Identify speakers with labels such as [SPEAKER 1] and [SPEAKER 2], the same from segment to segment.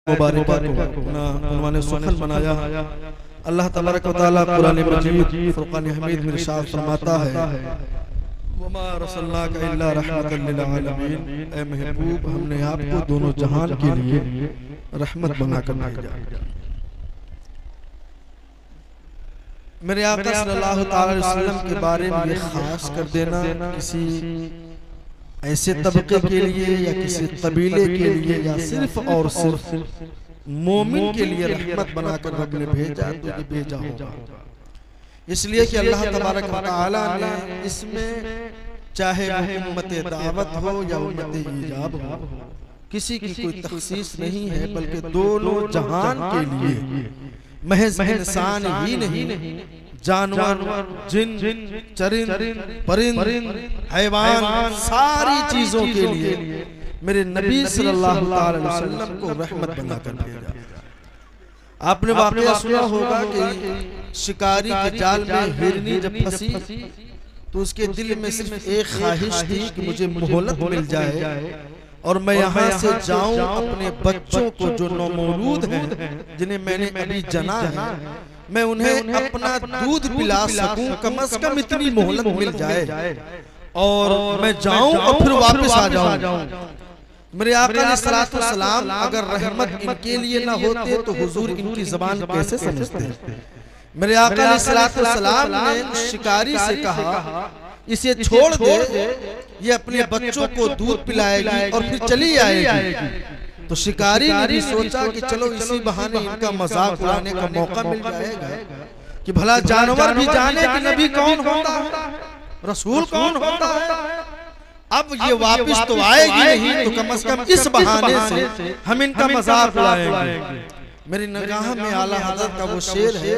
[SPEAKER 1] मुबारक को उन्होंने सुखन बनाया। अल्लाह तबारक व तआला कुरान मजीद फुरकान हमीद में इरशाद फरमाता है, वमा रसलनाका इल्ला रहमतल लिल आलमीन, ऐ महबूब हमने आपको दोनों जहान के लिए रहमत बनाकर भेजा। मेरे आका सल्लल्लाहु अलैहि वसल्लम के बारे में ये खास कर देना किसी ऐसे तबके के लिए या किसी कबीले के लिए या सिर्फ और सिर्फ मोमिन के लिए रहमत बनाकर रब ने भेजा तो ये भेजा होगा, इसलिए कि अल्लाह तबारक व तआला ने इसमें चाहे उम्मत दावत हो या उम्मत इजाब हो, किसी की कोई तखसीस नहीं है, बल्कि दोनों जहान के लिए महज इंसान ही नहीं, जानवर, जिन, चरिंद, परिंद, हैवान, सारी चीजों के लिए मेरे नबी सल्लल्लाहु अलैहि वसल्लम को रहमत बनाकर भेजा। आपने वाकया सुना होगा कि शिकारी के जाल में हिरनी जब फंसी तो उसके दिल में सिर्फ एक ख्वाहिश थी कि मुझे मोहलत मिल जाए और मैं यहाँ से जाऊं, अपने बच्चों को जो नौमौलूद हैं, जिन्हें मैंने अभी जना है, मैं उन्हें अपना दूध पिला सकूं, कम से कम इतनी मोहलत मिल जाए और मैं जाऊं और फिर वापस आ जाऊं। मेरे आका अलैहिस्सलातु वस्सलाम अगर रहमत इनके लिए ना होते तो हुजूर इनकी ज़बान कैसे समझते? मेरे आका अलैहिस्सलातु वस्सलाम ने शिकारी से कहा, इसे छोड़ दे, ये अपने बच्चों को दूध पिलाएगी और फिर चली आएगी। तो शिकारी ने भी सोचा कि चलो इसी बहाने इनका मजाक उड़ाने का मौका मिल जाएगा कि भला जानवर भी जाने कि नबी कौन होता है, रसूल कौन होता है। अब ये वापस तो आएगी नहीं, तो कम से कम इस बहाने से हम इनका मजाक उड़ाएंगे। मेरी निगाह में आला हज़रत का वो शेर है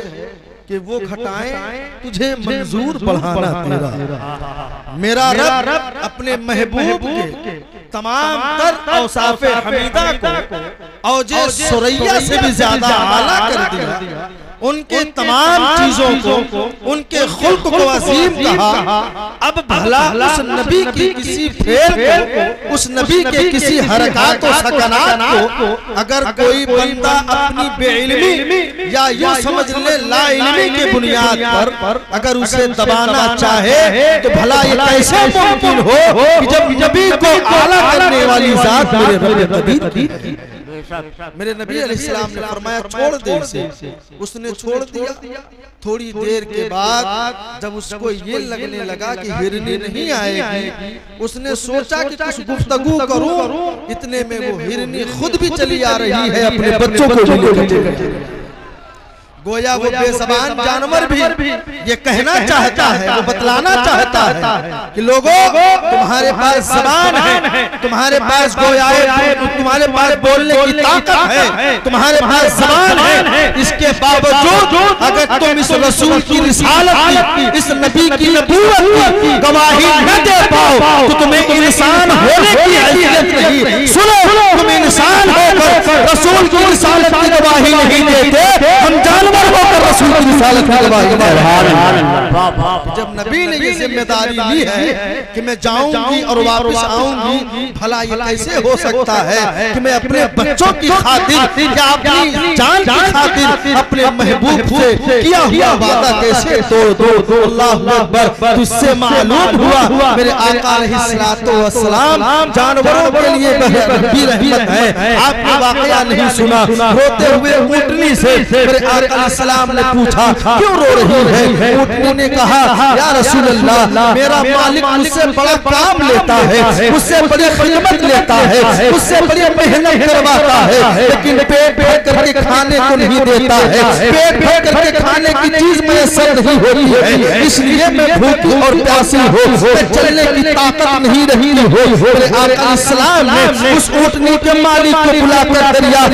[SPEAKER 1] कि वो घटाएं तुझे मंजूर बढ़ाना तेरा, मेरा रब अपने महबूब के तमाम तर औसाफ़े हमीदा को औजे सुरैया से भी ज्यादा आला कर दिया, उनके तमाम चीजों को, उनके खुल्क को अजीम कहा। अब भला उस नबी की किसी फेल को, उस नबी के किसी हरकत और सकनात को अगर कोई बंदा अपनी बेइल्मी या यूं समझ ले लाइल्मी के बुनियाद पर अगर उसे दबाना चाहे तो भला ये कैसे मुमकिन हो कि जब नबी को आला करने वाली जात मेरे नबी अलैहिस्सलाम ने फरमाया छोड़ दे इसे, उसने छोड़ दिया। थोड़ी देर के बाद जब उसको ये लगने लगा कि हिरनी नहीं आएगी, उसने सोचा कि कुछ गुफ्तगू करूं, इतने में वो हिरनी खुद भी चली आ रही है अपने बच्चों को। गोया वो बेज़बान जानवर भी ये कहना चाहता है, वो बतलाना चाहता है कि लोगों तुम्हारे पास ज़बान है, तुम्हारे पास गोया है, तुम्हारे पास बोलने की ताकत है, तुम्हारे पास ज़बान है, इसके बावजूद अगर तुम इस रसूल की रिसालत की, इस नबी की नबूवत की गवाही न दे पाओ तो तुम्हें इंसान होने की हैसियत नहीं। सुनो, तुम इंसान होकर रसूल की रिसालत की गवाही नहीं देते, हम जानवर होकर रसूल की रिसालत की गवाही दे रहे हैं। जब नबी ने ये जिम्मेदारी ली है कि मैं जाऊंगी और वापस आऊंगी, भला ये कैसे हो सकता है कि मैं अपने बच्चों की खातिर या अपनी जान की खातिर अपने महबूब से किया हुआ वादा कैसे तोड़ दो? अल्लाहु अकबर। तुझसे मालूम हुआ मेरे आका अलैहिस्सलातु वस्सलाम जानवरों के लिए भी रहमत है। आपने वाकया नहीं सुना, रोते हुए ऊँटनी से मेरे आका सलाम ने पूछा क्यों रो रही है? ऊँटनी ने कहा या रसूल अल्लाह, मेरा मालिक मुझसे बड़ा काम लेता है, मुझसे बड़ी खिदमत लेता है, मुझसे बड़ी मेहनत करवाता है, लेकिन पेट भर करके खाने को नहीं देता है, पेट भर करके खाने की चीज मैसर नहीं होती है, इसलिए मैं भूखी और प्यासी हो, चलने की ताकत नहीं रही हो। मेरे आका सलाम ने उस ऊँटनी के मालिक को बुलाकर दरिया,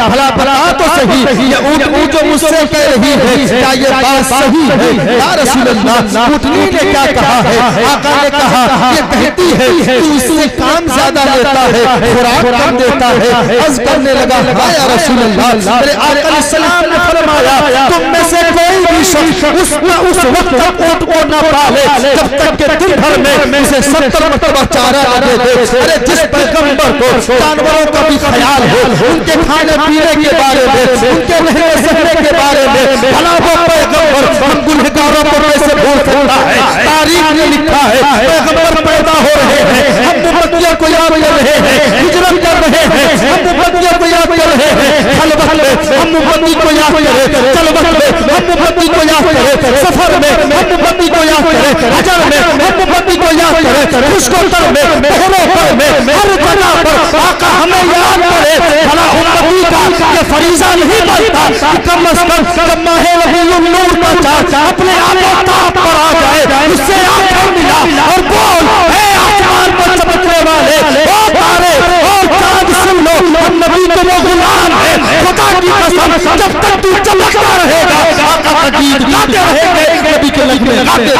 [SPEAKER 1] भला बता तो सही, ये ऊँटनी जो मुझसे कह रही है क्या ये बात सही है या रसूल अल्लाह? ऊँटनी ने क्या कहा है? आका ने कहा ये कहती है तू इससे काम ज्यादा लेता है, खुराक कम देता है। अर्ज करने लगा हाँ या रसूल अल्लाह। मेरे आका सलाम ने फरमाया तुम में से कोई भी शख्स उस वक्त तक ऊँट को न पाले जब तक के दिन भर में उसे 70 मरतबा चारा लगे दे। अरे जिस पैगंबर को जानवरों का भी ख्याल हो, उनके खाने पीने के बारे में, उनके रहने सहने के बारे में, भला वो पैगंबर हम गुनहगारों को कैसे भूल सकता है? तारीख ने लिखा है पैगंबर पैदा हो रहे हैं, हम उम्मतियों को याद कर रहे हैं, हिजरत कर रहे हैं, हम उम्मतियों को याद कर रहे हैं। खलवत में हम उम्मती को याद करें, खलवत में हम उम्मती को याद करें, सफर में हम उम्मती को याद करें, हजर में हम उम्मती को याद करें, खुशकोतर में, पहरों पर में, हर जगह पर आका हमें याद करे। भला उम्मती का ये फरीजा नहीं बनता कि कम अज कम जब माहे रबीउल नूर का चाँद अपने आफताब पर आ जाए उससे आंखें मिला और बोल हे आसमान पर चमकने वाले ओ तारे और चाँद सुन लो हम नबी के वो गुलाम हैं। खुदा की कसम जब तक तू चमकता रहेगा आका का गीत गाते रहेंगे, नबी के लगने गाते।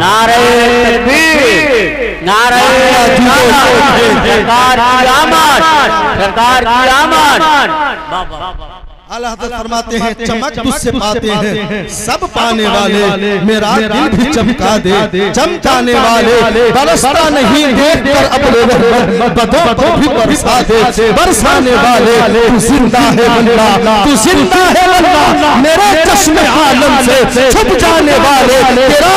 [SPEAKER 2] नारे तकबीर, नारे सरकार की आमद, सरकार की आमद।
[SPEAKER 1] आला हज़रत फरमाते हैं चमक तुझसे पाते हैं सब पाने वाले, मेरा दिल भी चमका दे चमकाने वाले। बरसता नहीं देख कर अपने बदों पर भी बरसा दे बरसाने वाले। तू जिंदा है वल्लाह, तू जिंदा है वल्लाह, मेरे चश्मे आलम से छुप जाने वाले। तेरा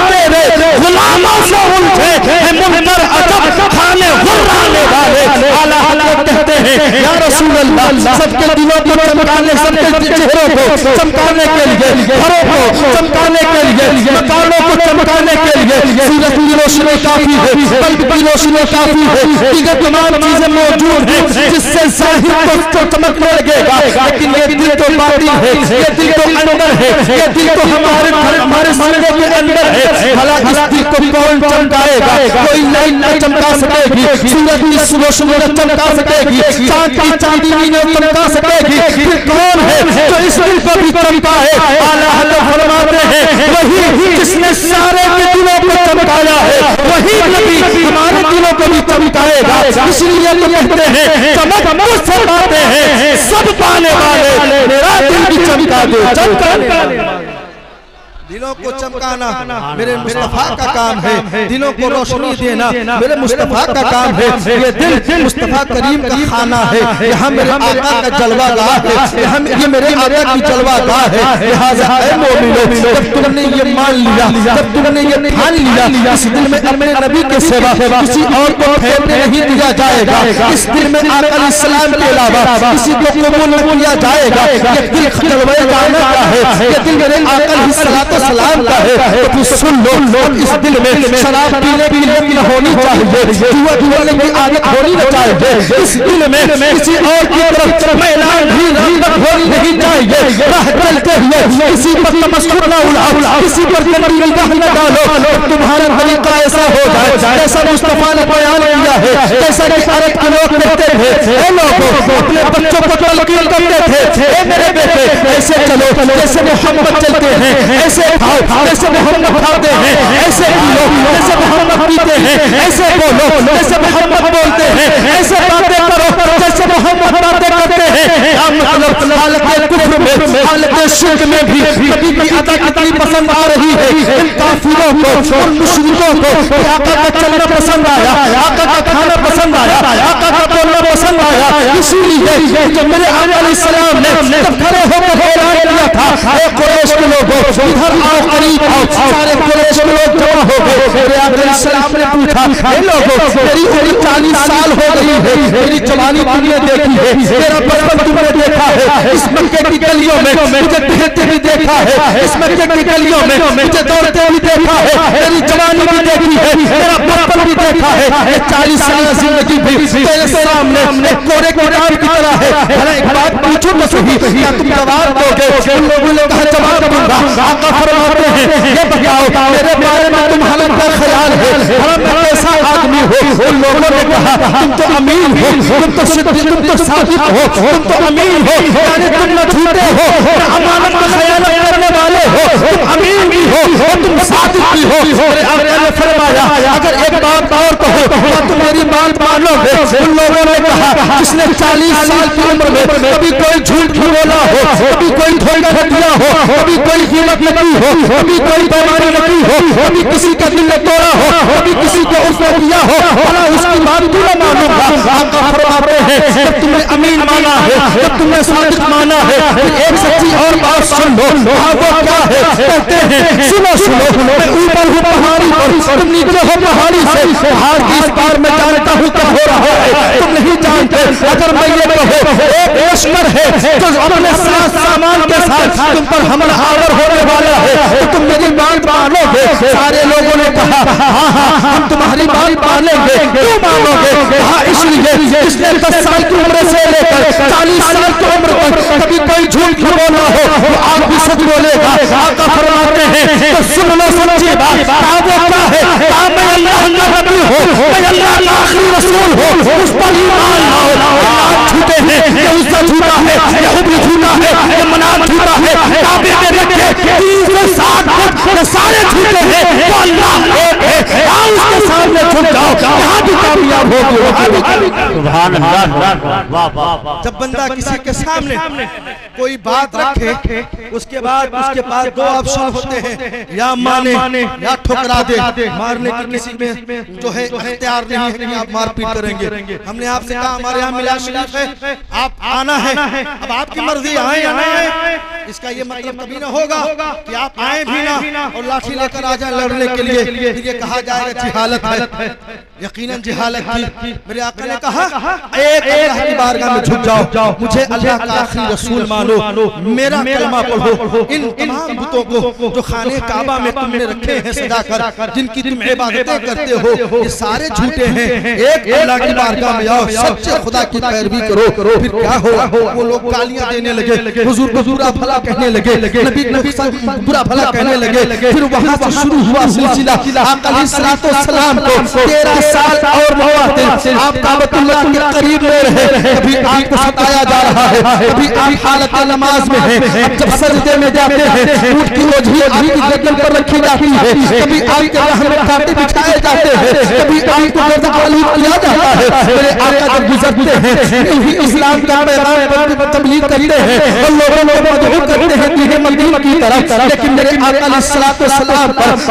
[SPEAKER 1] तेरे गुलामों से उलझे है मुनकर अजब खाने हुर्राने वाले। आला हज़रत कहते हैं या रसूल अल्लाह सबके दिलों को चमकाने, सबके चेहरों को चमकाने के लिए, घरों को चमकाने के लिए, मकानों को चमकाने के लिए सूरज की रोशनी काफी है, बल्ब की रोशनी काफी है, दीगर तमाम चीजें मौजूद हैं जिससे ज़ाहिर को चमकने लगेगा। लेकिन ये दिल तो बातिन है, ये दिल तो अंदर है, ये दिल तो हमारे सीने के अंदर है। भला इस दिल को कौन चमकाएगा? कोई लाइन न चमका सकेगी, सूरज की रोशनी न चमका सकेगी, चांद की चांदनी न चमका सकेगी। फिर कौन है जो इस दिल को भी चमकाए? आला हज़रत फरमाते हैं वही जिसने सारे के दिलों को चमकाया है, वही नबी हमारे दिलों को भी चमकाएगा। इसलिए तो कहते हैं चमक मुझसे पाते हैं सब पाने वाले, मेरा दिल भी चमका दे चमकाने वाले। दिलों को चमकाना मेरे मुस्तफा का काम है, दिलों को रोशनी देना मेरे मुस्तफा का काम है। ये दिल मुस्तफा करीम का खाना है, यहाँ मेरे आका का जलवागाह है, यहाँ ये मेरे आका की जलवागाह है। लिहाजा ऐ मोमिनो जब तुमने ये मान लिया, जब तुमने ये ठान लिया इस दिल में अपने नबी के सिवा किसी और को ठहरने नहीं दिया जाएगा, इस दिल में आका इस्लाम के अलावा किसी को कबूल न किया जाएगा। ये दिल जलवागाह का है, ये दिल मेरे आका सलाम का है। तो तू सुन लो इस दिल में शराब पीने की लत न होनी चाहिए, जुआ जुआने की आदत होनी न चाहिए। इस दिल में किसी और की तरफ मैलान भी रगबत होनी नहीं चाहिए। राह चलते हुए किसी पर तमस्कुर न उड़ाओ, किसी पर गंदी निगाह न डालो। तुम्हारा तरीका ऐसा हो जाए जैसा मुस्तफा ने बयान किया है, जैसा कि अरब के लोग कहते थे। ए लोगों अपने बच्चों को तलकीन करते थे ए मेरे बेटे ऐसे चलो जैसे मोहम्मद चलते हैं, ऐसे खाओ जैसे मोहम्मद खाते हैं, ऐसे पियो जैसे मोहम्मद पीते हैं, ऐसे बोलो जैसे मोहम्मद बोलते हैं, ऐसे बातें करो जैसे मोहम्मद बातें करते हैं। मतलब हालत कुफ्र में, हालत शिर्क में भी नबी की अदा कितनी पसंद आ रही है। इन काफिरों को, उन मुश्रिकों को आका का चलना पसंद आया, आका का खाना पसंद आया, आका का बोलना पसंद आया। इसीलिए जब मेरे आका अलैहिस्सलाम ने जब खड़े होकर ऐलान किया था ए कुरैश के लोगों इधर आओ, करीब आओ, सारे कुरैश के लोग जमा हो गए। मेरे आका अलैहिस्सलाम ने पूछा ए लोगों मेरी उम्र 40 साल हो गई है, मेरी जवानी तुमने देखी है, मेरा बचपन तुमने देखा है, इस मक्के की गलियों में मुझे टहलते भी देखा है, इस मक्के की गलियों में मुझे दौड़ते भी देखा है, मेरी जवानी भी देखी है, मेरा बचपन भी देखा है। 40 साल जिंदगी भी तेरे सामने कोरे कोरान की तरह है। भला एक बात पूछो तो सही, क्या तुम जवाब दोगे? उन लोगों ने कहा जवाब दूंगा। आका फरमाते हैं ये बताओ मेरे बारे में तुम्हारा क्या ख्याल है? मैं कैसा आदमी भी हो, उन लोगों ने कहा तुम तो अमीन हो, तुम तो सिद्दीक, तुम तो सादिक हो, तुम तो अमीन हो, यानी तुम न झूठे हो, न अमानत का खयानत करने वाले हो, तुम अमीन भी हो और तुम सादिक भी हो। मेरे आका ने फरमाया अगर एक बात और कहो तो तुम मेरी बात मानोगे। उन लोगों ने कहा जिसने 40 साल की उम्र में कभी कोई झूठ नहीं बोला हो, कभी कोई धोखा न दिया हो, कभी कोई कीमत न की हो, कभी कोई बेईमानी न की हो, कभी किसी का दिल न तोड़ा हो, कभी किसी को उसने दिया हो, भला उसकी बात क्यों न मानूंगा। आका फरमाते हैं जब तुमने अमीन माना है, जब तुमने सादिक माना है, एक सच्ची और बात सुन लो। वो क्या है कहते हैं सुनो सुनो, मैं ऊपर हूँ पहाड़ी पर, तुम नीचे हो पहाड़ी से, पहाड़ की इस पार मैं जानता हूँ क्या हो रहा है, तुम नहीं जानते। अगर मैं ये कहूँ एक लश्कर है जो अपने साथ सामान के साथ तुम पर हमला आवर होने वाला है तो तुम मेरी बात मानोगे। सारे लोगों ने कहा हाँ हाँ हम तुम्हारी बात मानेंगे। क्यों मानोगे? कहा इसलिए जिसने 10 साल की उम्र से लेकर 40 साल की उम्र तक कभी कोई झूठ न बोला हो वो आप भी सच बोलेगा। आका फरमाते हैं तो सुन लो सच्ची बात। वो क्या है? मैं अल्लाह का नबी हूँ, मैं अल्लाह का आखिरी रसूल हूँ, उस पर ईमान लाओ। झूठे हैं ये उसका झूठा है, ये हुब्बी झूठा है, ये मनात झूठा है, काबे में रखे 360 ये सारे झूठे हैं। तो अल्लाह एक है, आओ उसके सामने झुक जाओ, यहाँ भी कामयाब होगी। सुभान अल्लाह। जब बंदा किसी के सामने कोई बात रखे उसके बाद उसके पास 2 ऑप्शन होते हैं, या माने या ठुकरा दे। मारने की किसी में जो है इख्तियार नहीं है कि आप मारपीट करेंगे। हमने आपसे कहा हमारे यहाँ मिलाद शरीफ है, आप आना है, अब आपकी मर्जी आए या ना आए, इसका ये मतलब कभी ना होगा कि आप आए भी ना और लाठी लेकर आ जाए लड़ने के लिए। फिर ये कहा जाएगा जिहालत है, यकीनन जिहालत थी। मेरे आका ने कहा एक अल्लाह की बारगाह में झुक जाओ, मुझे अल्लाह का आखिरी रसूल मानो, मेरा कलमा पढ़ो। इन तमाम बुतों को जो खाने काबा में तुमने रखे हैं सजाकर, जिनकी तुम इबादतें करते हो, ये सारे झूठे हैं। एक अल्लाह की बारगाह में आओ, सच्चे खुदा की पैरवी करो। फिर क्या हुआ? वो लोग गालियां देने लगे, हुजूर को बुरा भला कहने लगे, नबी को बुरा भला कहने लगे। फिर वहां से शुरू हुआ सिलसिला। आका अलैहिस्सलाम को 13 साल और नवाते आप काबतुल्लाह के करीब में रहे। कभी आपको सताया जा रहा है, कभी आप हालत नमाज में हैं, जब सजदे में जाते हैं ऊंट की ओझी आपकी गर्दन पर रखी जाती है, कभी आपके राह में कांटे बिछाए जाते हैं, कभी आपको गर्दन आलूद किया जाता है। मेरे आका जब गुजरते हैं इस्लाम का पैगाम तबलीग करते हैं और लोगों को मदऊ करते हैं दीन मदीना की तरफ, लेकिन मेरे आका अलैहिस्सलाम पर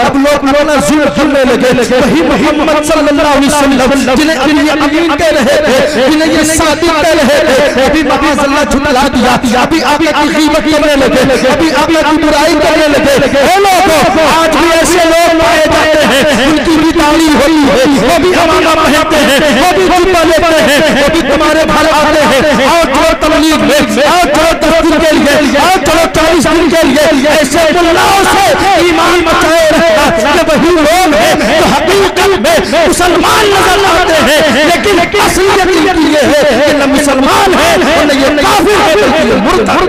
[SPEAKER 1] अब लोग रोना जुल्म करने लगे। वही मोहम्मद सल्लल्लाहु अलैहि वसल्लम जिन्हें अमीन कह रहे थे, जिन्हें ये सादिक कह रहे थे, अभी माज़अल्लाह झुठला दिया, अभी आका की ग़ीबत करने लगे, अभी आका की बुराई करने लगे। हे लोगों, आज भी ऐसे लोग पाए जाते हैं, उनकी भी तालीम होती है, वो भी अमाना पहनते हैं, वो भी जुब्बा लेते हैं, वो भी तुम्हारे घर आते हैं। आओ चलो तबलीग में, आओ चलो 10 दिन के लिए, आओ चलो 40 दिन के लिए। ऐसे मुल्लाओं से ईमान बचाए रखना। ये वही लोग हैं जो हकीकत में मुसलमान नजर आते हैं, लेकिन असलियत ये है कि न मुसलमान है और न ये काफिर है बल्कि ये मुर्तद।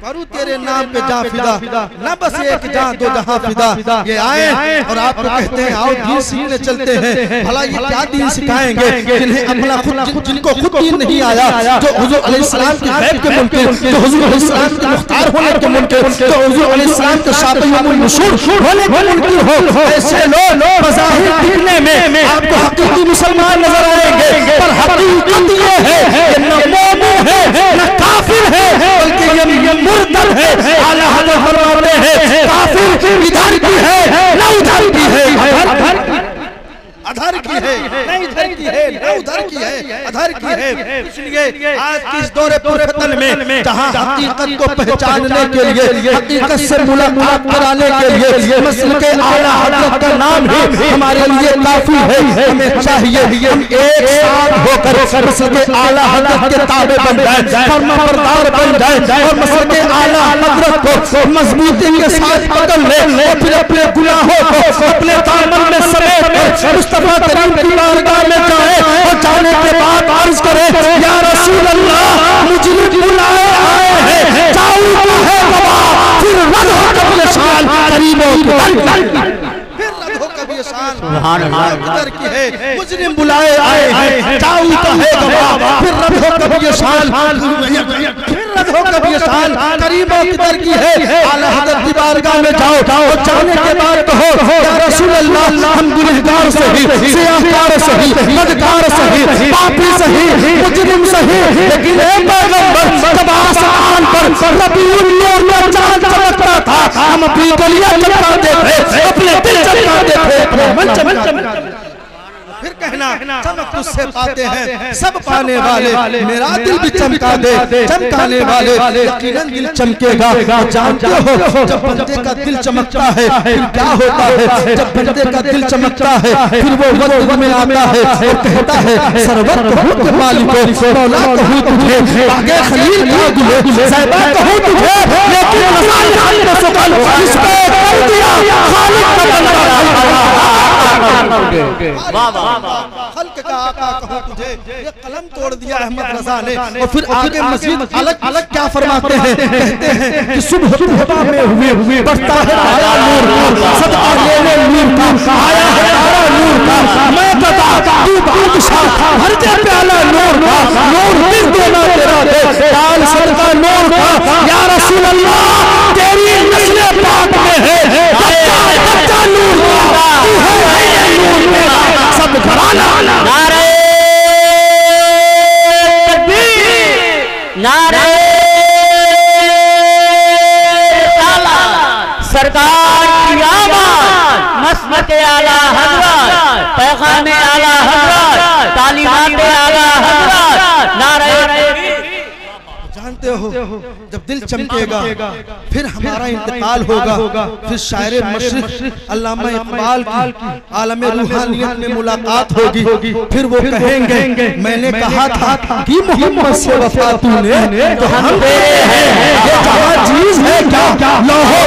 [SPEAKER 1] करूँ तेरे नाम पे जा फिदा, न बस एक जहां दो जहां फिदा। ये आए और आपको कहते हैं आओ दीन सीखने चलते हैं। भला ये क्या दीन सिखाएंगे जिन्हें अपना खुद, जिनको खुद दीन नहीं आया, जो हुजूर अलैहिस्सलाम के गैब के मुनकिर, जो हुजूर अलैहिस्सलाम के मुख्तार होने के मुनकिर, जो हुजूर अलैहिस्सलाम के शातियुल मशहूर होने के मुनकिर हो। ऐसे लोग बज़ाहिर दिखने में आपको हकीकी मुसलमान नजर आएंगे, पर हकीकत ये है कि न मोमिन है न काफिर है, बल्कि ये मुर्तद है। आला हज़रत फरमाते हैं काफिर इधर की है न उधर की है, अधर की है न इधर की है, न उधर की है, अधर की है। इसलिए आज की इस दौरे फतन में जहां हकीकत को पहचानने के लिए, हकीकत से मुलाकात कराने के लिए मसलके आला हज़रत का नाम ही हमारे लिए काफी है। हमें चाहिए हम एक साथ होकर मसलके आला हज़रत के ताबे बन जाएं, फरमाबरदार बन जाएं और मसलके आला हज़रत को मजबूती के साथ पकड़ लें और फिर अपने गुनाहों को अपने दामन में समेट मुस्तफा करीम की बारगाह में जाए और जाने के बाद अर्ज करें या रसूल अल्लाह मुझे बुलाए आए हैं, जाऊंगा है बाबा, फिर रद हो कभी शान करीमों की, फिर रद हो कभी शान
[SPEAKER 2] सुभान अल्लाह
[SPEAKER 1] किधर की है मुजरिम बुलाए आए हैं जाऊ तो है गवाह फिर रब हो कभी शान फिर रब हो कभी शान करीबों किधर की है आला हज़रत की बारगाह में जाओ और जाने के बाद कहो या रसूल अल्लाह हम गुनहगार सही सियाहकार सही बदकार सही पापी सही मुजरिम सही लेकिन ए पैगंबर जब आसमान पर रबीउल नूर में चांद चमकता था हम अपनी गलियां चमकाते थे अपने दिल चमकाते थे अपने मन चमकाते थे फिर कहना चमक तुझसे पाते हैं सब पाने वाले मेरा दिल भी चमका दे चमकाने वाले यकीनन दिल चमकेगा जानते हो जब बंदे का दिल चमकता है फिर क्या होता है जब बंदे का दिल चमकता है फिर वो वक्त में आता है और कहता है सरवर कहूं के मालिक मौला कहूं तुझे आगे खलील का दुल्हे साहिबा कहूं तुझे लेकिन मसाल को सुकल इस पे कर दिया खालिक का बंदा खल्क का आका कहूं तुझे ये कलम तोड़ दिया अहमद रजा ने और फिर आगे मजीद अलग अलग क्या फरमाते हैं कहते हैं कि सुबह तौबा में हुए बरसता है तारा नूर सदका लेने नूर का आया है तारा नूर का मैं बता तू बादशाह भर दे प्याला नूर का नूर दिल देना तेरा दे डाल सदका नूर का या रसूल अल्लाह तेरी नस्ल पाक में है बच्चा नूर का तू है नूर मेरा सब घराना
[SPEAKER 2] नारे तकबीर नारे सरकार की आवाज़ मस्मत आला हज़रत पैगाम आला हज़रत तालीमात आला हज़रत नारे
[SPEAKER 1] जानते हो जब दिल चमकेगा फिर हमारा इंतकाल होगा फिर शायर मशरिक़ अल्लामा इक़बाल की आलम रूहानियत में मुलाकात होगी फिर वो कहेंगे मैंने कहा था कि मोहम्मद से वफा तूने तो हम तेरे हैं ये जहां चीज है क्या लौहो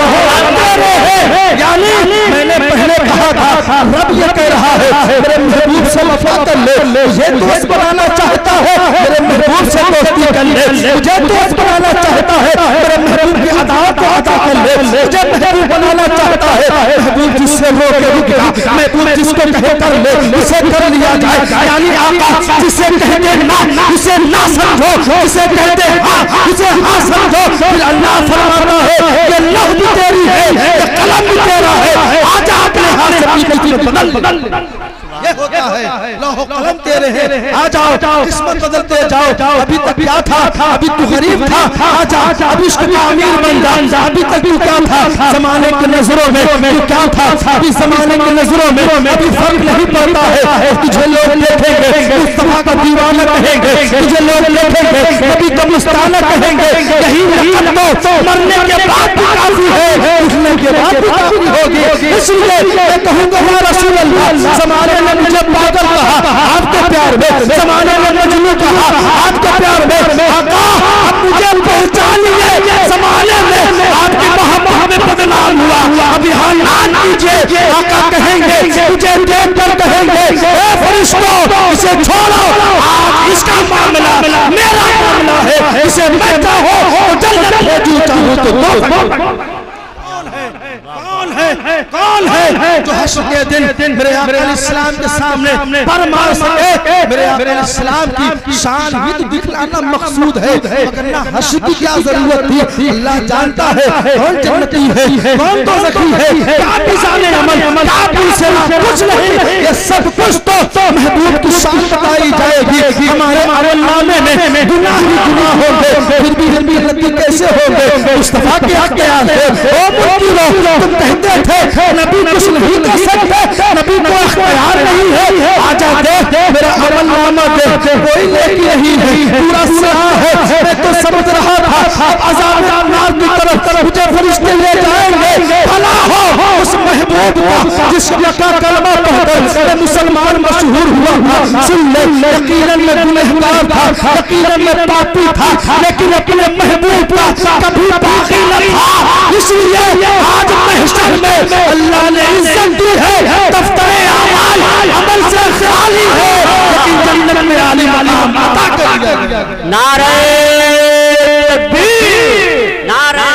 [SPEAKER 1] तेरे हैं यानी मैंने पहले कहा था रब ये कह रहा है मेरे महबूब से वफा कर ले ये दोस्त बनाना चाहता है मेरे महबूब से दोस्ती कर ले मुझे दोस्त बनाना चाहता है मेरे महबूब की अदावत को अदा कर ले मुझे महबूब बनाना चाहता है महबूब जिससे रोके रुकेगा महबूब जिसको कहे कर ले उसे कर लिया जाए यानी आका जिसे कहते ना उसे ना समझो जिसे कहते हाँ उसे हाँ समझो फिर अल्लाह फरमाता है ये लौह भी तेरी है ये कलम भी तेरा है आजा अपने हाथ से अपनी बदल ये होता है लौह कलम तेरे हैं आ जाओ किस्मत बदलते जाओ अभी तक क्या था अभी तू गरीब था आ जा अभी इसका अमीर बन जा अभी तक तू क्या था जमाने की नजरों में तू क्या था अभी जमाने की नजरों में अभी फर्क नहीं पड़ता है तुझे लोग देखेंगे मुस्तफा का दीवाना कहेंगे तुझे लोग देखेंगे कभी कब्रिस्ताना कहेंगे यही लक़ब तो मरने के बाद भी काफी है उठने के बाद भी काफी होगी इसलिए मैं कहूंगा या रसूल अल्लाह जमाने मुझे पागल कहा आपके प्यार में जमाने में मजनू कहा आपके प्यार में आका अब मुझे पहचानिए जमाने में आपकी मोहब्बत में बदनाम हुआ अब यहाँ ना कीजिए आका कहेंगे तुझे देख कर कहेंगे ए फरिश्तों इसे छोड़ो आज इसका मामला मेरा मामला है इसे मैं चाहूं जन्नत भेजूं चाहूं तो कौन है जो हश्र के दिन मेरे आका इस्लाम के सामने पर मार सके मेरे आका इस्लाम की शान ही तो दिखलाना मकसूद है मगर ना हश्र की क्या जरूरत थी अल्लाह जानता है कौन जन्नती है कौन दोज़खी है क्या मिज़ाने अमल क्या दिल से कुछ नहीं ये सब कुछ तो महबूब की शान बताई जाएगी हमारे नामे में गुनाह ही गुनाह होंगे फिर भी जन्नती कैसे होंगे मुस्तफा के हक के आगे ओ मुनकिरों तुम कहते थे नबी कुछ नहीं कर सकते नबी को इख्तियार नहीं है आजा देख मेरा अमल नामा दे कोई नेकी नहीं है पूरा सहा है मैं तो समझ रहा था अब अज़ाब नार की तरफ मुझे फरिश्ते ले जाएंगे भला हो उस महबूब का जिसका कलमा पढ़कर मैं मुसलमान मशहूर हुआ सुन ले यकीनन मैं गुनहगार था यकीनन मैं पापी था लेकिन अपने महबूब का कभी बाकी न था इसलिए आज महशर में अल्लाह ने इज्जत दी है दफ्तर अमाल अमल से खाली है लेकिन जन्नत में आलिम अता कर दिया गया
[SPEAKER 2] नारे तकबीर नारे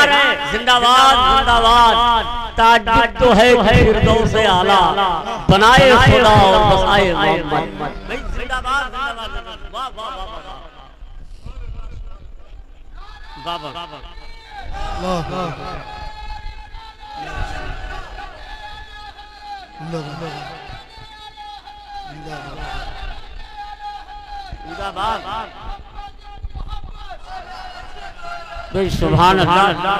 [SPEAKER 2] जिंदाबाद जिंदाबाद ताज्जुब तो है फिरदौस से आला बनाए खुदा और बसाए मोहम्मद। जिंदाबाद जिंदाबाद, वाह वाह वाह वाह वाह, सुभान अल्लाह।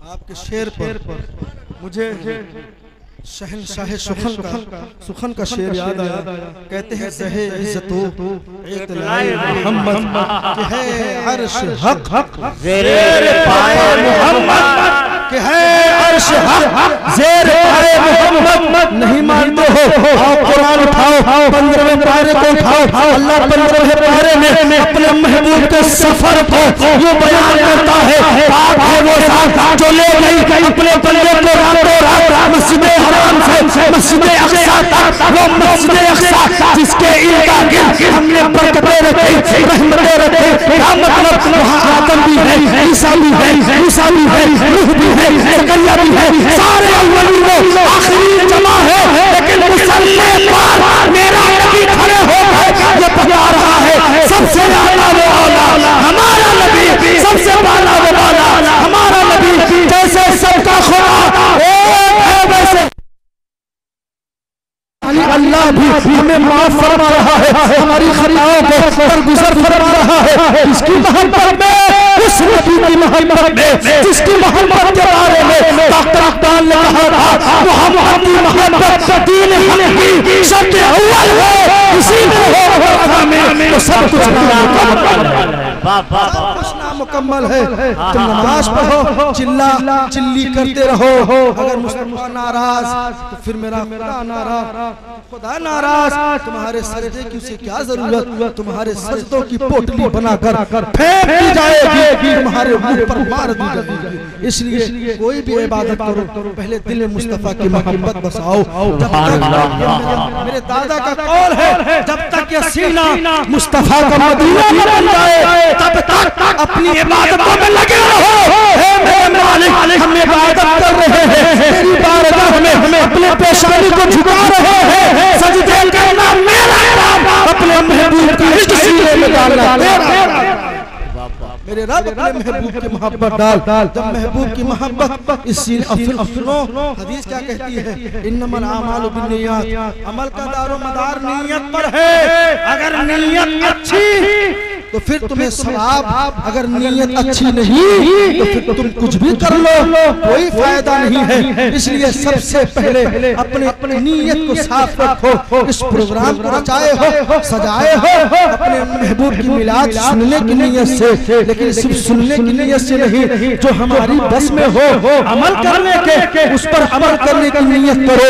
[SPEAKER 1] आपके शेर पर मुझे शहनशाह सुखन का शेर याद आया। कहते हैं सहे इज्जतो इत्लाए मोहम्मद कि है अर्श हक ज़ेर पाए मोहम्मद कि है अर्श हक ज़ेर पाए मोहम्मद। नहीं मानते हो आओ कुरान उठाओ, 15वें पारे को उठाओ। अल्लाह 15वें पारे में अपने महबूब के सफर को ये बयान करता है, पाक है वो साथ जो ले गई अपने बंदे को रातों रात मस्जिद हराम से मस्जिद अक़सा तक। वो मस्जिद अक़सा जिसके इर्दा गिर्द हमने बरकतें रखी, रहमतें रखी। क्या मतलब? वहाँ आदम भी है, ईसा भी है, मूसा भी है, नूह भी है, ज़करिया भी है, सारे अव्वलीन आखिरी जमा है। लेकिन मुसल्ले पर मेरा नबी खड़े हो गए, ये बता रहा है सबसे आला वो आला हमारा नबी, सबसे बाला वो बाला हमारा नबी। जैसे सबका खुदा एक है वैसे अल्लाह भी हमें माफ फरमा रहा है, हमारी खताओं को दरगुजर फरमा रहा है। इसकी मोहब्बत में, उस नबी की मोहब्बत में, जिसकी मोहब्बत के बारे में डॉक्टर अक़बाल ने कहा था मोहम्मद की मोहब्बत दीन हक की शर्त अव्वल है। इसी में तो सब कुछ नामुकम्मल है। तुम नमाज पढ़ो, चिल्ला चिल्ली करते रहो। अगर मुस्तफा नाराज तो फिर मेरा खुदा नाराज, खुदा नाराज तुम्हारे सजदे की उसे क्या जरूरत? तुम्हारे सजदों की पोटली बनाकर फेंक दी जाएगी, तुम्हारे मुंह पर मार दी जाएगी। इसलिए कोई भी इबादत करो पहले दिल में मुस्तफा की मोहब्बत बसाओ। जब तक मेरे दादा का कौल है, जब तक ये सीना मुस्तफा का मदीना न बन जाए तब तक अपनी इबादतों में लगे रहो। हे मेरे मालिक, हम इबादत कर रहे हैं, तेरी बारगाह में हमें अपने पेशानी को झुका रहे हैं। सजदे करना मेरा काम, अपने महबूब का इश्क सीने में डालना तेरा। मेरे रब अपने महबूब की मोहब्बत डाल। जब महबूब की मोहब्बत इस सुनो हदीस क्या कहती है, इन्नमल आमालु बिन्नियात, अमल का दारो मदार नीयत पर है। अगर नीयत अच्छी तो फिर तुम्हें सवाब, अगर नीयत अच्छी नहीं तो फिर तुम कुछ भी कर लो कोई फायदा नहीं है। इसलिए सबसे पहले अपने नीयत को साफ रखो। इस प्रोग्राम को रचाए हो, सजाए हो अपने महबूब की मिलाद सुनने की नीयत से, लेकिन सिर्फ सुनने की नीयत से नहीं, जो हमारी बस में हो अमल करने के, उस पर अमल करने की नीयत करो।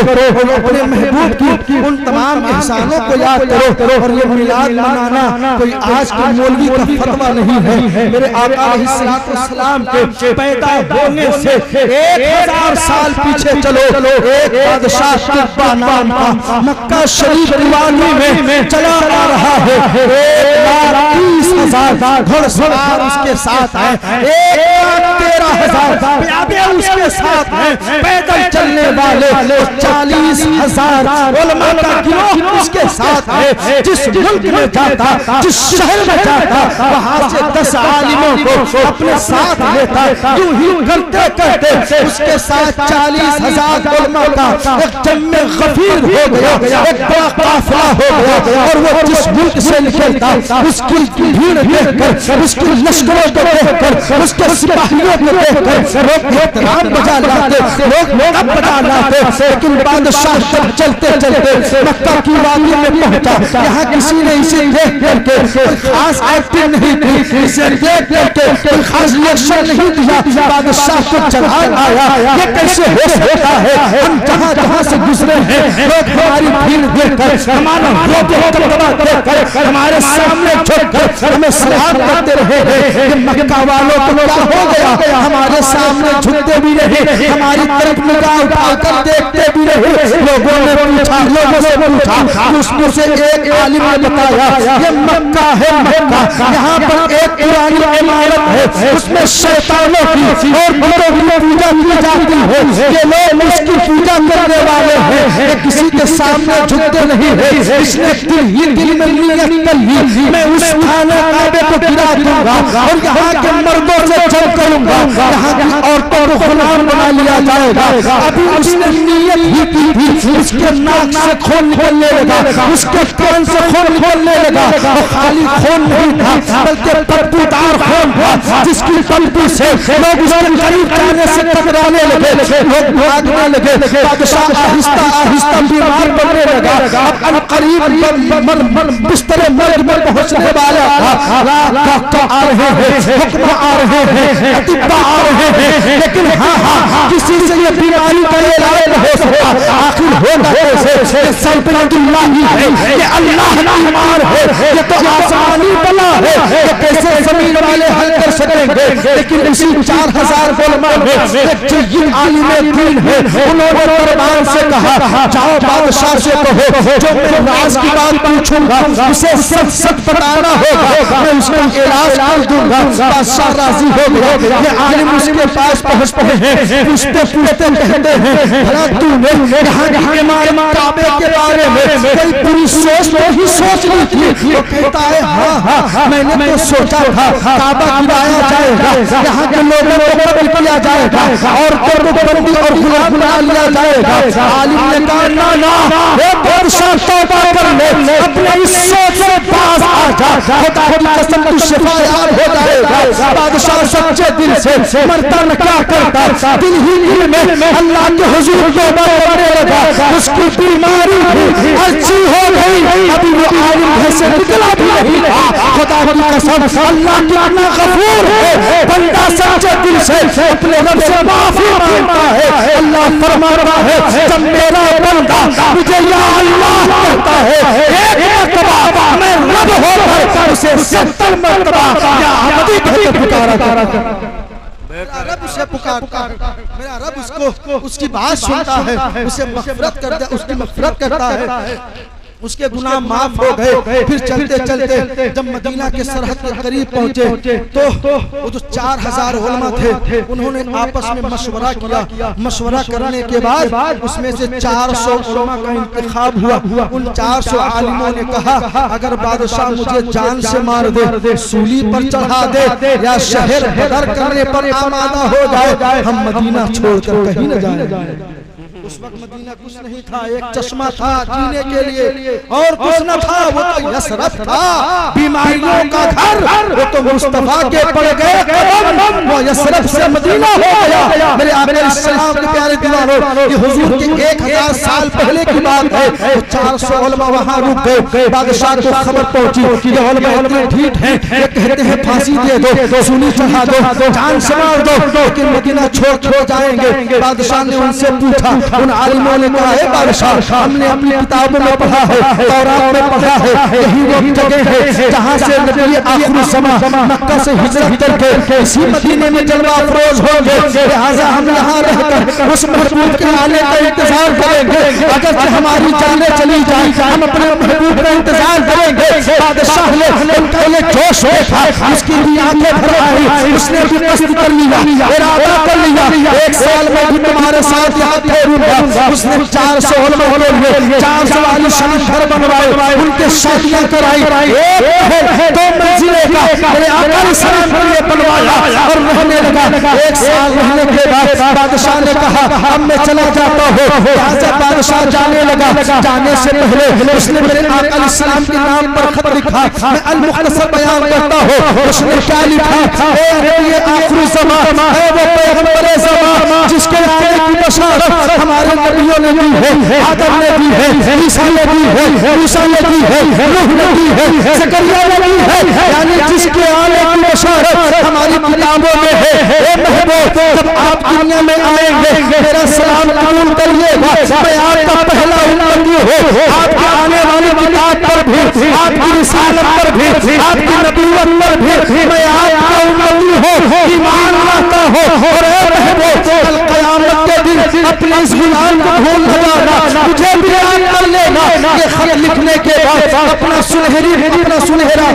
[SPEAKER 1] अपने महबूब की उन तमाम एहसानों को याद करो। और ये मिलाद मनाना कोई आज के मौलवी का फतवा नहीं है। मेरे आका अलैहिस्सलाम के पैदा होने से 1000 साल पीछे चलो। एक बादशाह तिब्बा नाम का मक्का शरीफ दीवानी में चला आ रहा है। 1,30,000 घुड़सवार उसके साथ है, 1,13,000 प्यादे उसके साथ हैं, पैदल चलने वाले 40,000 उलमा का गिरोह उसके साथ है। जिस मुल्क में जाता, जिस शहर में जाता, वहाँ से 10 आलिमों को अपने साथ लेता। यूं ही करते करते उसके साथ 40,000 उलमा का एक जम्मे गफीर हो गया, एक बड़ा काफिला हो गया। और वो जिस मुल्क से निकलता उसकी भीड़ देखकर, उसकी लश्करों को देखकर, उसके सिपाहियों को देखकर लोग एहतराम बजा लाते, लोग अब बजा लाते। लेकिन बादशाह जब चलते चलते मक्का की वादी में पहुंचा, यहाँ किसी ने इसे देख करके कोई खास एक्टिंग नहीं की, इसे देख करके कोई खास रिएक्शन नहीं दिया। बादशाह को चढ़ान आया, ये कैसे हो सकता है? हम जहाँ जहाँ से गुजरे हैं लोग हमारी भीड़ देखकर, हमारा देखकर, हमारे सामने झुककर हमें सलाम करते रहे हैं। मक्का वालों को क्या हो गया? हमारे सामने झुकते भी रहे नहीं, हमारी तरफ निगाह उठाकर देखते भी नहीं। लोगों ने पूछा, लोगों से पूछा, उसमें से एक आलिम ने बताया ये मक्का है, मक्का, यहाँ पर एक पुरानी इमारत है, उसमें शैतानों की और बुतों की पूजा की जाती है। ये लोग उसकी पूजा करने वाले हैं, ये किसी के सामने झुकते नहीं है। इसने दिल में नियत कर ली, मैं उस खाने काबे को गिरा दूंगा और यहाँ के मर्दों से जंग करूंगा, यहाँ की औरतों को गुलाम बना लिया जाएगा। अभी उसने नियत ही की थी, उसके नाक से खून निकलने लगा, उसके कान से खून निकलने लगा। वो खाली खून नहीं था बल्कि बदबूदार खून था, जिसकी बदबू से लोग उसके करीब जाने से टकराने लगे, लोग भागने लगे। बादशाह आहिस्ता आहिस्ता बीमार पड़ने लगा। अब करीब बिस्तर मर्द में पहुंचने वाला था। डॉक्टर आ रहे हैं, हुक्म आ रहे हैं, अतिब्बा आ रहे हैं, लेकिन हाँ किसी से ये बीमारी का इलाज नहीं हो सकता। आखिर होगा कैसे? ये सल्तनतुल्लाही है, ये अल्लाह की मार है, ये तो आसमानी बला है, ये कैसे जमीन वाले हल कर सकेंगे? लेकिन इसी 4000 उलमा में एक जय्यद आलिम दीन है, उन्होंने दरबार से कहा जाओ बादशाह से कहो जो मैं राज की बात पूछूंगा उसे सच सच बताना होगा, मैं उसका इलाज कर दूंगा। बादशाह राजी हो गया। ये आलिम उसके पास पहुंचते हैं, पूछते पूछते कहते हैं भला तूने यहाँ की इमारत काबे के बारे में कोई पूरी सोच नहीं सोच ली थी? वो कहता है हाँ मैंने तो सोचा था काबा गिराया जाएगा, यहाँ के लोगों को कत्ल किया जाएगा और बंदी और गुलाम बना लिया जाएगा। आलिम ने कहा ना वो बादशाह तौबा कर ले, अपने इस सोच से बाज आ जा, खुदा की कसम तू शिफायाब हो जाएगा। बादशाह सच्चे दिल से मरता न क्या करता, दिल ही दिल में अल्लाह के हुजूर तौबा करने लगा। उसकी बीमारी भी अच्छी हो गई। अभी वो आलिम घर से निकला भी नहीं था। खुदा की कसम अल्लाह कितना गफूर है, बंदा सच्चे दिल से अपने रब से माफी मांगता है। अल्लाह फरमा रहा है जब मेरा बंदा मुझे या अल्लाह कहता है एक मरतबा मैं रब होकर उसे 70 मरतबा या अहमदी कहकर पुकारा। मेरा रब उसे पुकारता है, मेरा रब उसको उसकी बात सुनता है, उसे मग़फ़िरत कर दे, उसकी मग़फ़िरत करता है, उसके गुनाह माफ हो गए। फिर चलते चलते जब मदीना के सरहद के करीब पहुंचे तो वो जो 4000 उलमा थे उन्होंने आपस में मशवरा किया। मशवरा करने के बाद उसमें से 400 उलमा का इंतखाब हुआ। उन 400 आलिमों ने कहा अगर बादशाह मुझे जान से मार दे, सूली पर चढ़ा दे या शहर बदर करने पर आमादा हो जाए, हम मदीना छोड़कर कहीं न जाएं। उस वक्त मदीना कुछ नहीं था, एक चश्मा था जीने के लिए और कुछ न था, वो तो यसरत था, बीमारियों का घर। वो तो मुस्तफा के पड़ गए कदम, वो यसरत से मदीना हो गया। मेरे आका सलाम के प्यारे दीवारों, ये हुजूर के 1000 साल पहले की बात है। वो 400 उलमा वहां रुक गए। बादशाह को खबर पहुंची ये उलमा इतने ढीठ हैं, ये कहते हैं फांसी दे दो, सूली चढ़ा दो, जान से मार दो, लेकिन मदीना छोड़ जाएंगे। बादशाह ने उनसे पूछा, उन आलिमों ने कहा है बादशाह हमने अपनी किताबों में पढ़ा है, तौरात में पढ़ा है, यही वो जगह है जहां से नबी आखिरी ज़माना मक्का से हिजरत करके इसी मदीने में जलवा अफरोज होंगे। लिहाजा हम यहाँ रहकर उस महबूब के आने का इंतजार करेंगे। अगर हमारी जाने चली जाए हम अपने महबूब का इंतजार करेंगे। बादशाह ने उनका ये जोश देखा, उसकी भी आंखें भर आई, उसने भी कस्द कर लिया, इरादा कर लिया 1 साल में भी तुम्हारे साथ यहाँ ठहरूंगा। उसने 400 उलमा के लिए 400 वाली शान घर बनवाए, उनके शादियां कराई, एक 2 मंजिले का मेरे आका सलाम के लिए बनवाया और रहने लगा। 1 साल रहने के बाद बादशाह ने कहा अब मैं चला जाता हूँ। यहाँ से बादशाह जाने लगा। जाने से पहले उसने मेरे आका सलाम के नाम पर खत लिखा, मैं अल मुख्तसर बयान करता हूँ। उसने क्या लिखा, ये आखिरी ज़माना है, वो पैगंबर ज़माना जिसके आने की बशारत हमारे नबियों ने दी है, आदम ने दी है, ईसा ने दी है, मूसा ने दी है, नूह ने दी है, ज़करिया ने दी है, यानी जिसके आने की बशारत हमारी किताबों में है। ए महबूब जब आप दुनिया में आएंगे मेरा सलाम कबूल करिएगा, मैं आपका पहला उम्मती हूँ। आपके आने वाली किताब पर भी, आपकी रिसालत पर भी, आपकी नबूवत पर भी मैं आपका उम्मती हूँ, ईमान लाता हूँ। और ए महबूब ये खत लिखने के बाद अपना सुनहरा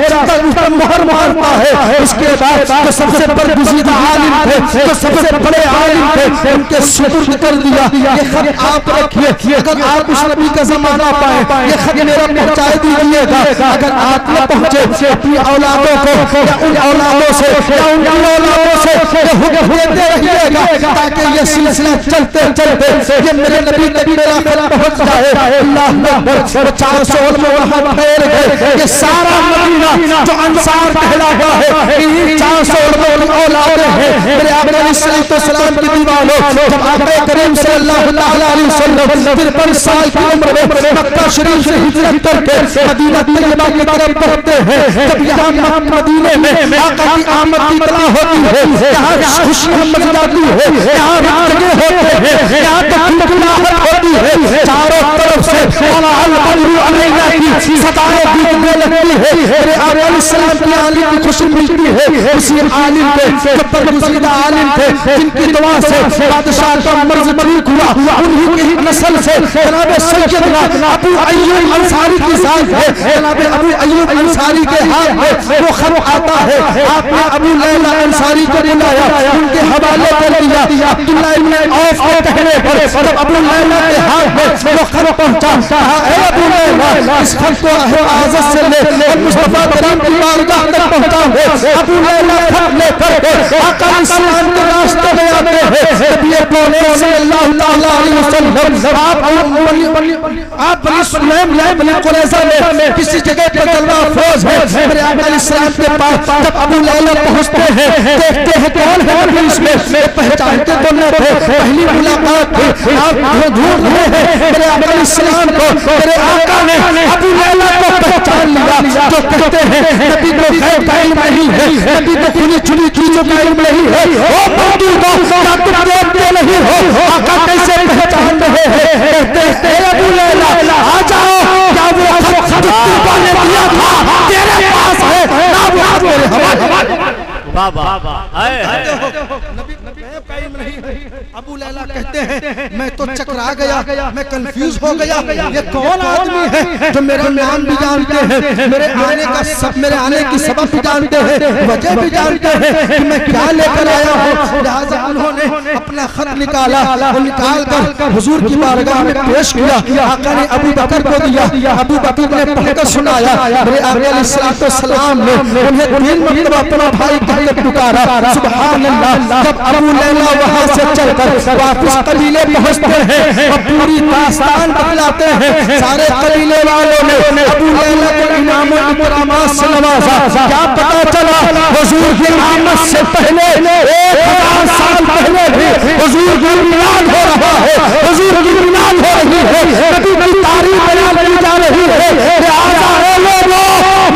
[SPEAKER 1] मोहर मारता है। उसके बाद जो सबसे बरगुज़ीदा आलिम थे, जो सबसे बड़े आलिम थे, उनके सुपुर्द कर दिया। ये खत आप रखिए, अगर आप उस नबी का ज़माना पाए ये खत मेरा पहुंचा दीजिएगा। अगर आप न पहुंचे अपनी औलादों को या उन औलादों से या उनकी औलादों से हुक्म देते रहिएगा ताकि ये सिलसिला चलते चलते ये मेरे नबी तक मेरा खत पहुंच जाए। अल्लाह अकबर। 400 में वहां ठहर गए। ये सारा मदीना जो अंसार कहलाता है, इन 400 लोगों की औलादें हैं। मेरे आका अलैहिस्सलाम की दीवानों, जब आका करीम सल्लल्लाहु अलैहि वसल्लम 53 साल की उम्र में मक्का शरीफ से हिजरत करके मदीना तैयबा की तरफ बढ़ते हैं, जब यहाँ मदीने में आका की आमद की इत्तला होती है, यहाँ खुशियां मच जाती है, यहाँ रंगे होते हैं, यहाँ तो खिलखिलाहट होती है, चारों तरफ से की सदाएं गूंजने लगती है। मेरे आका अलैहिस्सलाम की आलिम की खुशी मिलती है। उसी आलिम पे जो बरगुज़ीदा आलिम थे, जिनकी दुआ से बादशाह का मर्ज़ ठीक हुआ, उन्हीं की नस्ल से जनाब सैयदना अबू अय्यूब अंसारी की जात है। जनाब अबू अय्यूब अंसारी के हाथ में वो खत आता है। आपने अबू लैला अंसारी को बुलाया, उनके हवाले कर दिया। अब्दुल्लाह इब्न औफ के कहने पर जब अबू लैला के हाथ में वो खत पहुंचा, कहा ऐ अबू लैला इस खत को हिफाजत से ले और मुस्तफा करीम की बारगाह तक पहुंचा दे। अबू लैला खत लेकर आका इस्लाम के रास्ते में आते हैं। नबी पाक सल्लल्लाहु अलैहि वसल्लम आप बनी सुलैम बनी कुरैज़ा में किसी जगह पर जलवा अफरोज है। मेरे आका इस्लाम के पास जब अबू लैला पहुंचते हैं, देखते हैं कौन है इसमें, पहचानते तो न थे, पहली मुलाकात थी, आप ढूंढ रहे हैं मेरे आका इस्लाम को। मेरे आका ने अबू लैला को पहचान लिया। जो कहते हैं नबी को गैब का इल्म नहीं है, नबी को खुली चुनी चीजों का इल्म नहीं है, ओ मौजूदों क्या तुम देखते नहीं हो आका कैसे पहचान रहे हैं? कहते हैं अबू लैला आ जाओ, क्या वो खत ने दिया था तेरे पास है ना? वो मेरे हवाले।
[SPEAKER 2] बाबा
[SPEAKER 1] नबी का इल्म नहीं। अबू लैला कहते हैं मैं तो चकरा गया, मैं कंफ्यूज हो गया, ये कौन आदमी है जो मेरा नाम भी जानते हैं, मेरे आने की सबब भी जानते हैं, वजह भी जानते हैं कि मैं क्या लेकर आया हूँ। लिहाजा उन्होंने अपना खत निकाला और निकाल कर हुजूर की बारगाह में पेश किया। आका ने अबू बकर को दिया, अबू बकर ने पढ़कर सुनाया। मेरे आका अलैहिस्सलाम ने उन्हें 3 मरतबा अपना भाई कहकर पुकारा। सुभान अल्लाह। जब अबू लैला वहां से चलकर वापस कबीले पहुंचते हैं और पूरी दास्तान बतलाते हैं, सारे कबीले वालों ने अबू लैला को इनाम और इकरामात से नवाजा। क्या पता चला हुजूर की आमद से पहले 1000 साल पहले भी हुजूर की मिलाद हो रहा है, हुजूर की मिलाद हो रही है, नबी की तारीफ बयान की जा रही है। लिहाजा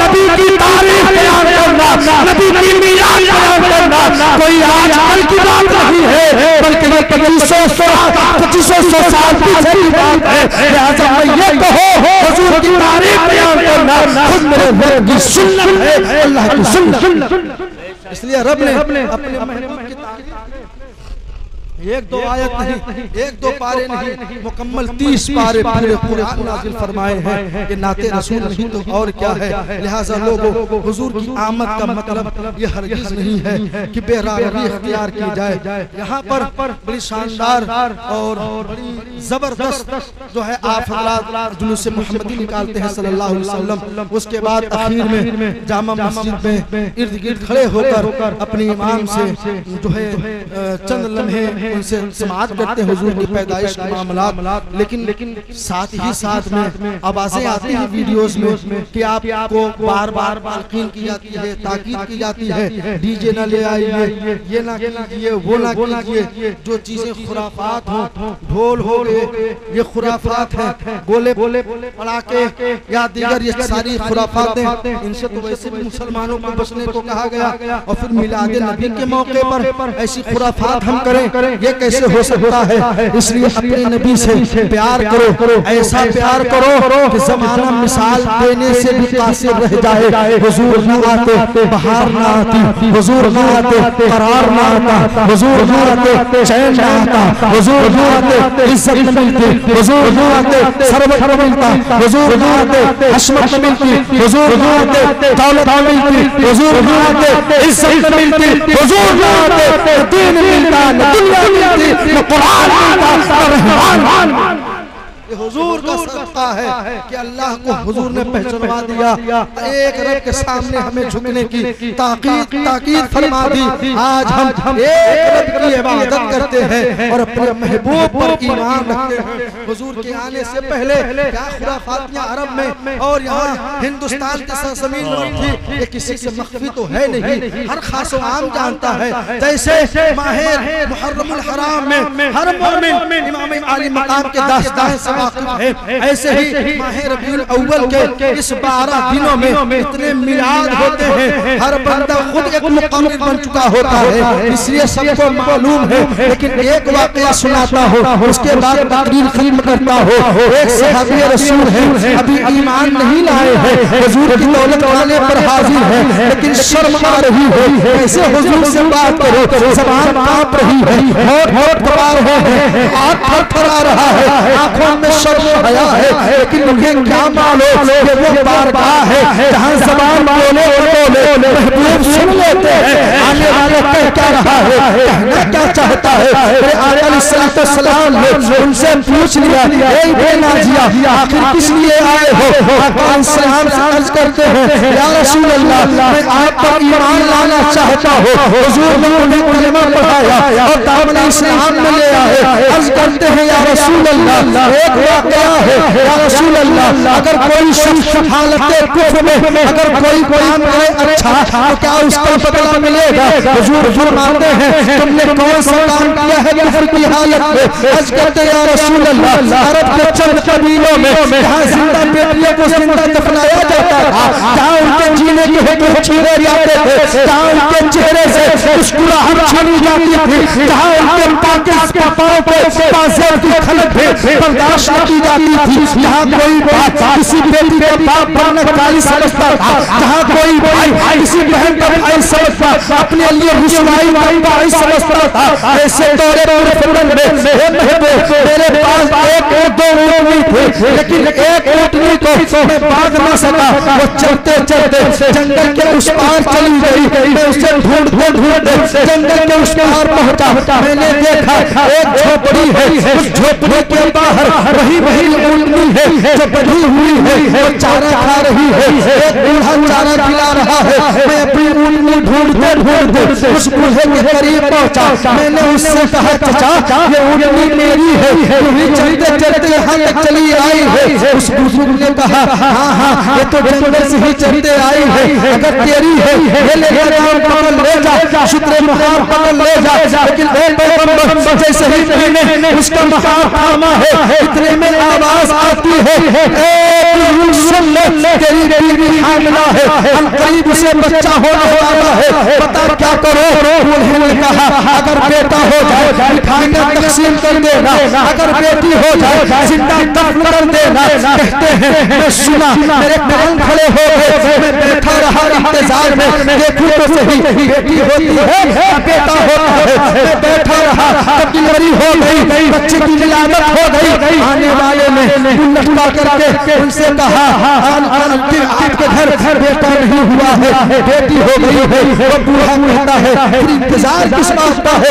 [SPEAKER 1] नबी की तारीफ बयान करना, नबी की मिलाद बयान करना कोई आजकल की बात नहीं है, बल्कि ये 2500 साल पीछे की बात है। लिहाजा ये कहो हुजूर की तारीफ बयान करना खुद मेरे रब की सुन्नत है, अल्लाह की सुन्नत। इसलिए रब ने अपने महबूब की तारीफ 1-2 आयत नहीं, 1-2 पारे नहीं, मुकम्मल 30 पारे पूरे कुरान नाज़िल फरमाए हैं। ये नाते रसूल नहीं तो और क्या है। लिहाजा लोगों हुजूर की आमद का मतलब ये हरगिज़ नहीं है कि बेरागरी इख्तियार की जाए। यहाँ पर बड़ी शानदार और बड़ी जबरदस्त जो है आप हज़रात जुलूस मोहम्मदी निकालते हैं सल्लल्लाहु अलैहि वसल्लम। उसके बाद आखिर में जामा मस्जिद में इर्द गिर्द खड़े होकर अपने इमाम से जो है चंद लम्हे उनसे समाअत करते हैं हुजूर की पैदाइश के मामलात। लेकिन साथ ही साथ में आवाजें आती हैं वीडियोस में कि आपको बार बार ताकीद की जाती है, ताकीद की जाती है डीजे ना ले आइए, ये ना कीजिए, वो ना कीजिए। जो चीजें खुराफात हो, ढोल हो गए ये खुराफात है, गोले पड़ाके या दीगर ये सारी खुराफातें, इनसे तो वैसे भी मुसलमानों को बचने को कहा गया। और फिर मिलाद नबी के मौके पर ऐसी खुराफात हम करें ये कैसे हो सकता है? इसलिए अपने नबी से प्यार करो, ऐसा प्यार करो कि जमाना मिसाल देने से भी कासिर रह जाए। हुजूर न आते बहार न आती, हुजूर न आते करार न आता, हुजूर न आते चैन न आता, हुजूर न आते इज्जत न मिलती, हुजूर न आते सर्वत न मिलता, हुजूर न आते हशमत न मिलती, हुजूर न आते दौलत न मिलती, हुजूर न आते इज्जत न मिलती, हुजूर न आते दीन मिलता, न दुनिया मिलती, न कुरान मिलता, न रहमान। ये हुजूर का सदका है कि अल्लाह को हुजूर ने पहचानवा दिया। एक रब के सामने हमें झुकने की ताकीद फरमा दी। आज हम एक रब की इबादत करते हैं और अपने महबूब पर ईमान रखते हैं। हुजूर के आने से पहले क्या खुराफातियां अरब में और यहाँ हिंदुस्तान की सरजमीन में थी, ये किसी से मख्फी तो है नहीं, हर खास व आम जानता है। जैसे माहिर मुहर्रमुल हराम में हर मोमिन इमाम आली मकाम के दास्तान से वाकिफ है, ऐसे ही माह रबीउल अव्वल के इस 12 दिनों में इतने मिलाद होते हैं, हर बंदा खुद एक मुक़र्रिर बन चुका होता है, इसलिए सबको मालूम है। लेकिन एक वाक़या सुनाता हो, उसके बाद तकरीर खत्म करता हो। एक सहाबी रसूल है, अभी ईमान नहीं लाए हैं, हुजूर की दौलत आने पर हाजिर है, लेकिन शर्म आ रही है, कैसे हुजूर से बात करो, ज़बान कांप रही है, होठ कबार है, हाथ थरथरा रहा है, आंखों में शर्म हया है, लेकिन मुझे क्या मालूम कि वो बारगाह है जहां ज़बान बोले महबूब सुन लेते हैं। आने वाला कह क्या रहा है, कहना क्या चाहता है। आका अलैहिस्सलाम ने उनसे पूछ लिया, ए बेनाजिया आखिर किस लिए आए हो? आका अलैहिस्सलाम से अर्ज करते हैं, या रसूल अल्लाह मैं आप पर ईमान लाना चाहता हूं। हुजूर ने उन्हें कलमा पढ़ाया और दामन इस्लाम में ले आए। अर्ज करते हैं, या रसूल अल्लाह एक वाक़या है, या रसूल अल्लाह अगर कोई शख्स हालत कुफ्र में अगर कोई काम करे अच्छा तो क्या उसका बदला मिलेगा? हुजूर फरमाते हैं, तुमने कौन सा काम किया है कुफ्र की हालत में? अर्ज करते हैं, या रसूल अल्लाह अरब के चंद कबीलों में जहां जिंदा बेटियों को जिंदा दफनाया जाता था, जहां उनके जीने के हुक्म छीने जाते थे, जहां उनके चेहरे से मुस्कुराहट छीनी जाती थी, जहां उनके पाँव पे बाज़ेब की खलक बर्दाश्त न की जाती थी, जहाँ कोई बात किसी बेटी के बाप बनना गाली समझता था, जहाँ कोई भाई किसी बहन का भाई समझता, अपने लिए रुसवाई भाई समझता था, ऐसे दौरे में मेरे पास एक और दो ऊँटनी थे, लेकिन एक ऊँटनी को मैं भाग न सका। वो चलते चलते जंगल के उस पार चली गई, मैं उसे ढूंढते जंगल के उस पार पहुंचा। मैंने देखा एक झोपड़ी है, उस झोपड़ी के बाहर वही ऊँटनी है जो बंधी हुई है, वो चारा खा रही है, एक बूढ़ा चारा खिला रहा है। मैं अपनी ऊँटनी ढूंढते उस बूढ़े के करीब पहुंचा। मैंने उससे कहा, चाचा ये ऊँटनी मेरी है, तुम्हें चलते चलते यहाँ तक चली आई है। उस बुजुर्ग ने कहा, हाँ ये तो जंगल से ही चलते आई है, अगर तेरी है ये ले जा, शुक्र मुहार पकड़ ले जा। लेकिन जैसे ही मैंने उसका मुहार थामा है, इतने में आवाज आती है, सुन ले तेरी बीवी हामिला है, हम करीब उसे बच्चा होने वाला है, बता क्या करो? उन्होंने कहा, अगर बेटा हो जाए मिठाइयां तकसीम कर देना, अगर बेटी हो जाए जिंदा दफन कर देना। कहते हैं मैं सुना, मेरे कान खड़े हो गए, मैं बैठा रहा इंतजार में, देखूं तो सही बेटी होती है बेटा होता है। मैं बैठा रहा, तब डिलीवरी हो गई, बच्चे की विलादत हो गई। आने वाले ने लटका करके उनसे कहा, आपके घर बेटा नहीं हुआ है, बेटी हो गई है। वो बूढ़ा कहता है, फिर इंतजार किस बात का है,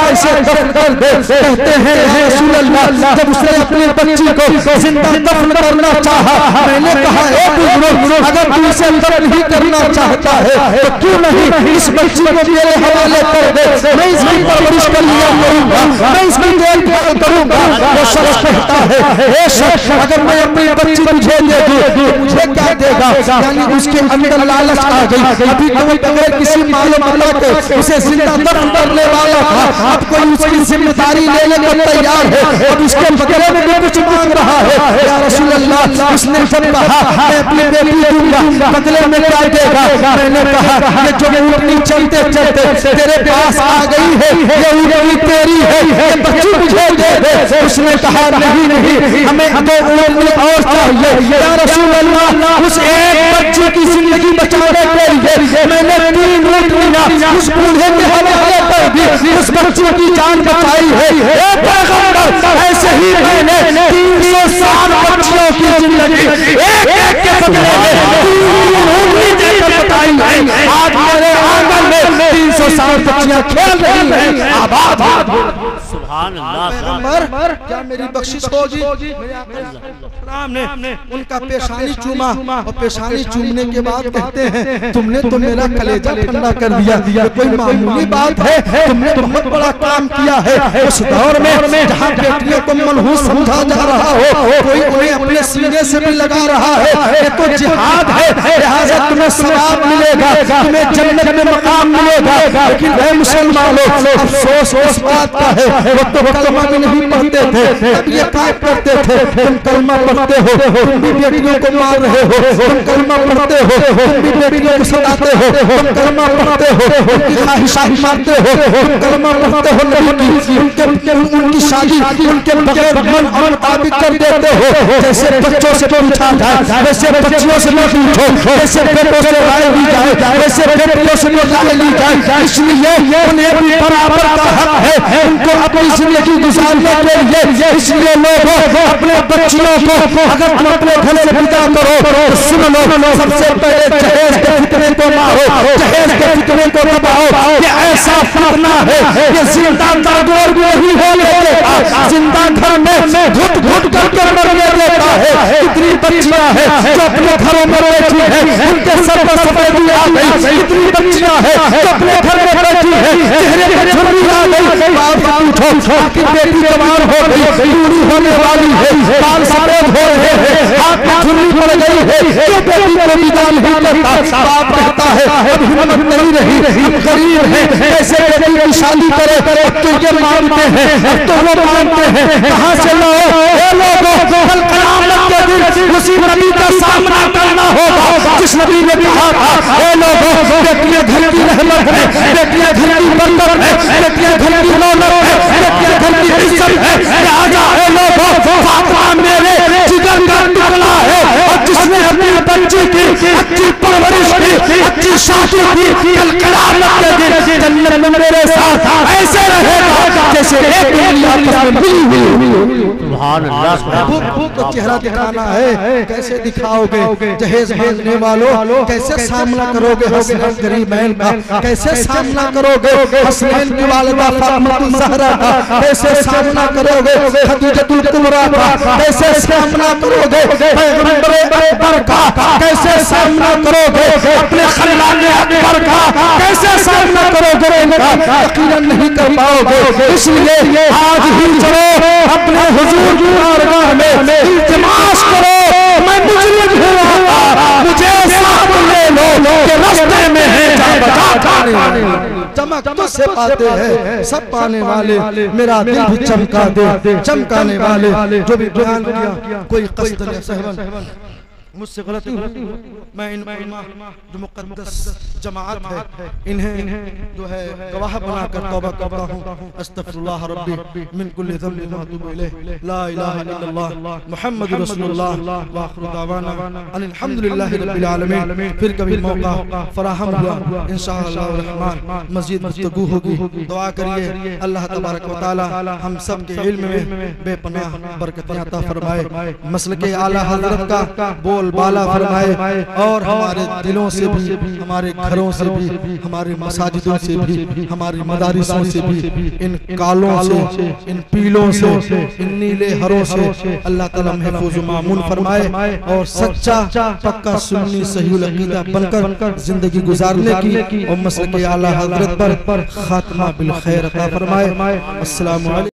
[SPEAKER 1] ऐसे दफन कर दे। कहते हैं, या रसूल अल्लाह जब उसने अपनी बच्ची को जिंदा दफन करना चाहा, मैंने कहा, अगर तू इसे दफन ही करना चाहता है तो क्यों नहीं इस बच्ची को मेरे हवाले कर दे, मैं इसकी परवरिश कर लिया करूंगा, मैं इसकी देखभाल करूंगा। वो शख्स कहता है, हे शख्स अगर मैं अपनी बच्ची तुझे दे दूं तो मुझे क्या देगा? यानी उसके अंदर लालच आ गई। अभी तो बगैर किसी मालूम के उसे जिंदा दफन करने वाला था, अब अब कोई उसकी जिम्मेदारी लेने को तैयार है, अब उसके बदले में भी कुछ मांग रहा है। या रसूल अल्लाह, उसने जब कहा मैं अपनी बेटी दूंगा, बदले में क्या देगा? मैंने कहा ये जो ऊँटनी चलते चलते तेरे पास आ गई है, ये ऊँटनी तेरी है, ये बच्ची मुझे दे दे। उसने कहा नहीं नहीं, हमें 2 ऊँटनी और चाहिए। या रसूल अल्लाह, उस एक बच्चे की जिंदगी बचाने के लिए मैंने 3 ऊँटनियां उस बूढ़े के हवाले कर दी, उस बच्चे की जान बचाई है। एक पैगंबर, ऐसे ही मैंने 360 बच्चियों की जिंदगी एक के बदले में 3 ऊँटनी देकर बताई है। आज मेरे आंगन में 360 बच्चियां खेल रही हैं, आबाद।
[SPEAKER 2] सुभान अल्लाह।
[SPEAKER 1] पैगंबर, क्या मेरी बख्शिश होगी? मेरे आका ने उनका पेशानी चूमा और पेशानी चूमने के बाद कहते हैं तुमने तो मेरा कलेजा ठंडा कर दिया, ये कोई मामूली बात है? तुमने बहुत बड़ा काम किया है। उस दौर में जहाँ बेटियों को मनहूस समझा जा रहा हो, कोई उन्हें अपने सीने से भी लगा रहा है, ये तो जिहाद है, लिहाजा तुम्हें सवाब मिलेगा, तुम्हें जन्नत में मकाम मिलेगा। लेकिन वे मुसलमानों, अफसोस इस बात का है, वो तो कलमा भी नहीं पढ़ते थे, अब ये क्या करते थे? तुम कलमा पढ़ते हो, तुम भी बेटियों को मार रहे हो, तुम कलमा पढ़ते हो, तुम भी बेटियों को सताते हो, तुम कलमा पढ़ते हो, उनकी ख्वाहिशात मारते हो, तुम कलमा पढ़ते हो, उनकी शादी उनके बगैर मन और मुताबिक कर देते हो। जैसे बच्चों से पूछा जाए वैसे बच्चियों से न पूछो, जैसे बेटों से राय ली जाए वैसे बेटियों से राय ली जाए। इसलिए उन्हें भी बराबर का हक है उनको अपनी जिंदगी गुजारने के लिए। इसलिए लोग अपने बच्चियों को अगर तुम अपने घर से विदा करो तो सुन लो, सबसे पहले जहेज के फितने को मारो, जहेज के फितने को दबाओ। ये ऐसा फितना है, ये जिंदा दागोर भी नहीं होने देता, जिंदा घर में घुट घुट करके मरने देता है। इतनी बच्चियां हैं जो अपने घरों में बैठी है, उनके सर पर सफेदी आ गई। इतनी बच्चियां हैं जो अपने घर में बैठी है, चेहरे पर झुर्री आ गई। बाप पूछो कि बेटी जवान हो गई, पूरी होने वाली है, बाल सफेद हो रहे हैं, हाथ में झुर्री पड़ गई है, ये बेटी को विदा नहीं करता। बाप कहता है अब हिम्मत नहीं रही, हम गरीब हैं, कैसे बेटी की शादी करे? तो ये मानते हैं, अब तो वो मानते हैं, कहाँ से लाओ? ये लोगों कल क़यामत के दिन उसी नबी का सामना करना होगा जिस नबी ने कहा था ये लोगों बेटियां घर की रहमत है, बेटियां घर की बरकत है, बेटियां घर की रौनक है, बेटियां घर की इज्जत है। लिहाजा ये लोगों फातिमा मेरे जिगर का टुकड़ा है, और जिसने अपनी बच्ची की अच्छी परवरिश की, अच्छी शादी की, कल क़यामत के दिन जन्नत में मेरे साथ ऐसे रहेगा जैसे एक उंगली आपस में मिली हुई।
[SPEAKER 2] सुभान अल्लाह।
[SPEAKER 1] भूख को चेहरा दिखाना है, कैसे दिखाओगे? जहेज मांगने वालों कैसे सामना करोगे हसनैन गरीबैन का? कैसे सामना करोगे हसनैन की वालिदा फातिमा ज़हरा का? कैसे सामना करोगे खदीजतुल कुबरा का? कैसे सामना करोगे पैगंबर अकबर का? कैसे सामना करोगे अपने खलील अकबर का? कैसे सामना करोगे इनका? यकीनन नहीं कर पाओगे। इसलिए आज ही चलो अपने हुजूर की बारगाह में इल्तिमास करो, मैं मुजरिम हूँ, मुझे साथ ले लो कि रास्ते में है चमक तो से पाते हैं सब पाने वाले, मेरा दिल भी चमका दे चमकाने वाले। जो भी बयान किया कोई कस्त नहीं सहवन, मुझसे गलती मैं इन जो मुक़द्दस जमात है इन्हें जो है गवाह बनाकर तौबा करता हूँ। अस्तग़फिरुल्लाह रब्बी मिन कुल्लि ज़ंबिन व अतूबु इलैह। ला इलाहा इल्लल्लाह मुहम्मदुर रसूलुल्लाह व आखिरु दावाना अल्हम्दुलिल्लाहि रब्बिल आलमीन। फिर कभी मौका फराहम हुआ इंशाअल्लाह रहमान मज़ीद गुफ्तगू होगी। दुआ करिए अल्लाह तबारक व तआला हम सब के इल्म में बेपनाह बरकतें अता फरमाए, मसलके आला हज़रत का बोल बाला फरमाए, और हमारे दिलों से भी, हमारे घरों से भी, हमारे मसाजिदों से भी, हमारी मदारिसों से भी, इन कालों से, इन पीलों से, इन नीले हरों से अल्लाह ताला महफूज मामून फरमाए, और सच्चा पक्का सुन्नी सही अकीदा बनकर जिंदगी गुजारने की और मसलके आला हज़रत पर खात्मा बिल खैर अता फरमाए। अस्सलामु अलैकुम।